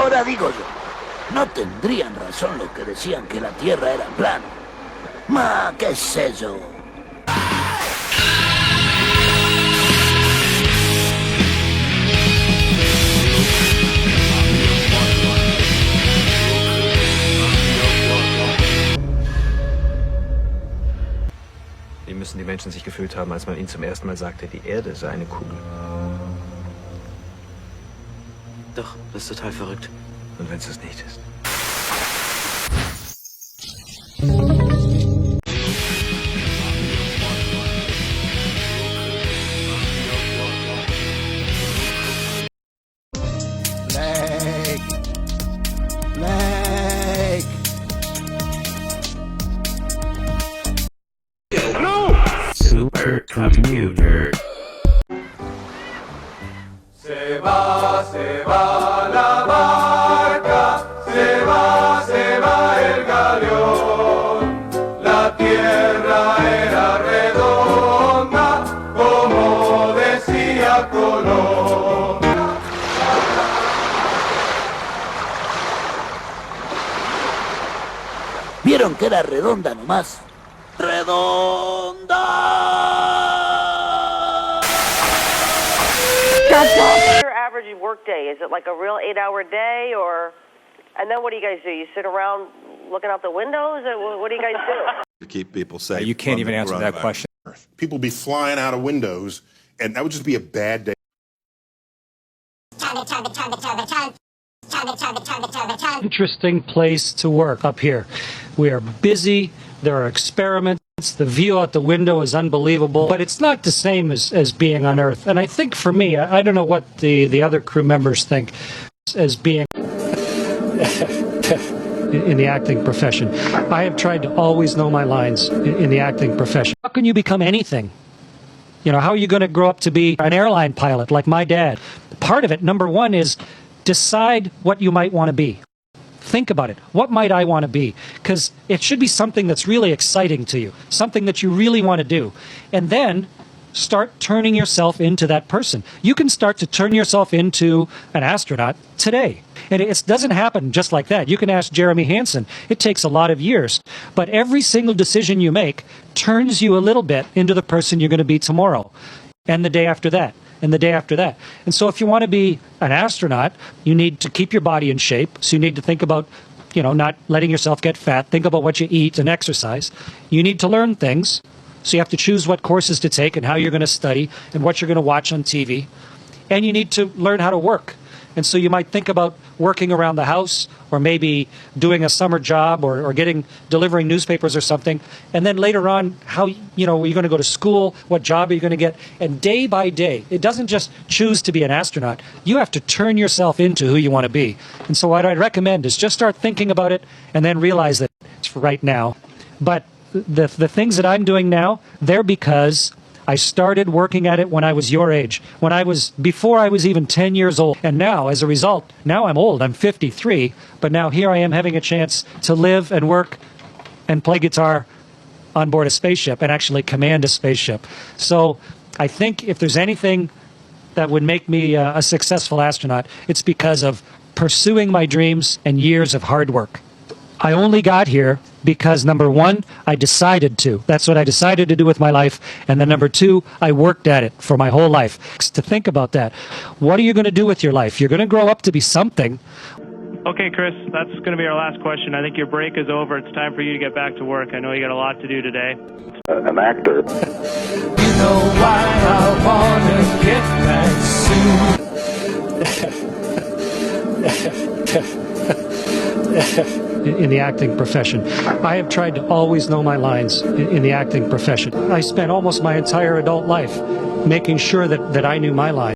Ahora digo yo, no tendrían razón los que decían que la Tierra era plana. Ma, qué sé yo. Wie müssen die Menschen sich gefühlt haben, als man ihnen zum ersten Mal sagte, die Erde sei eine Kugel? Doch, das ist total verrückt. Und wenn es das nicht ist? Blake. Supercomputer. Se va la barca, se va el galeón. La tierra era redonda, como decía Colón. ¿Vieron que era redonda nomás? ¡Redonda! Your average work day, is it like a real 8-hour day, or, and then what do you guys do? You sit around looking out the windows, or what do you guys do? To keep people safe. You can't even answer that question. People be flying out of windows, and that would just be a bad day. Interesting place to work up here. We are busy. There are experiments. The view out the window is unbelievable, but it's not the same as being on Earth. And I think for me, I don't know what the other crew members think as being in the acting profession. I have tried to always know my lines in the acting profession. How can you become anything? You know, how are you going to grow up to be an airline pilot like my dad? Part of it, number one, is decide what you might want to be. Think about it. What might I want to be? Because it should be something that's really exciting to you, something that you really want to do. And then start turning yourself into that person. You can start to turn yourself into an astronaut today. And it doesn't happen just like that. You can ask Jeremy Hansen. It takes a lot of years. But every single decision you make turns you a little bit into the person you're going to be tomorrow and the day after that. And the day after that. And so if you want to be an astronaut, you need to keep your body in shape. So you need to think about, you know, not letting yourself get fat. Think about what you eat and exercise. You need to learn things. So you have to choose what courses to take and how you're going to study and what you're going to watch on TV. And you need to learn how to work. And so you might think about working around the house or maybe doing a summer job or delivering newspapers or something. And then later on, how, you know, are you going to go to school? What job are you going to get? And day by day, it doesn't just choose to be an astronaut. You have to turn yourself into who you want to be. And so what I'd recommend is just start thinking about it and then realize that it's for right now. But the things that I'm doing now, they're because I started working at it when I was your age, before I was even 10 years old. And now, as a result, now I'm old, I'm 53, but now here I am having a chance to live and work and play guitar on board a spaceship and actually command a spaceship. So I think if there's anything that would make me a successful astronaut, it's because of pursuing my dreams and years of hard work. I only got here because, number one, I decided to. That's what I decided to do with my life. And then number two, I worked at it for my whole life. To think about that. What are you going to do with your life? You're going to grow up to be something. Okay, Chris, that's going to be our last question. I think your break is over. It's time for you to get back to work. I know you got a lot to do today. An actor. You know why I wanna get back soon. In the acting profession. I have tried to always know my lines in the acting profession. I spent almost my entire adult life making sure that I knew my lines.